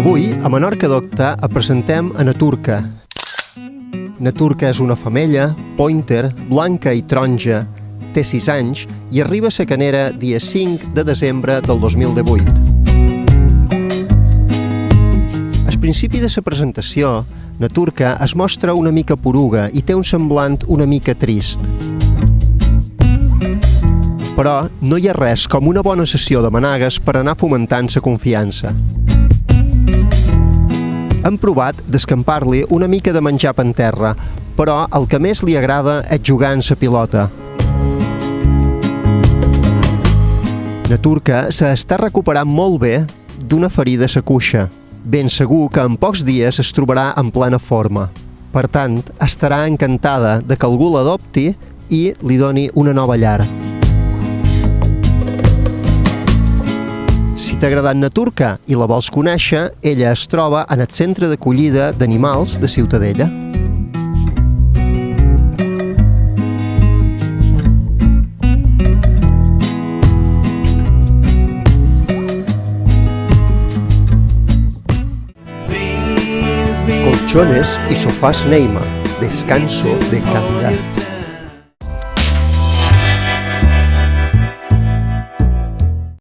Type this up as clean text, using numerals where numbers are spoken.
Avui, a Menorca Docta, presentem a Naturca. Naturca és una femella, pointer, blanca i taronja, té 6 anys i arriba a sa canera dia 5 de desembre del 2018. Al principi de la presentació, Naturca es mostra una mica poruga i té un semblant una mica trist. Però no hi ha res com una bona sessió de managues per anar fomentant la confiança. Hem provat d'escampar-li una mica de menjar per terra, però el que més li agrada és jugar en la pilota. Naturca s'està recuperant molt bé d'una ferida a la cuixa. Ben segur que en pocs dies es trobarà en plena forma. Per tant, estarà encantada de que algú l'adopti i li doni una nova llar. Si t'ha agradat Naturca i la vols conèixer, ella es troba en el centre d'acollida d'animals de Ciutadella. Colchones y sofás Neymar, descanso de calidad.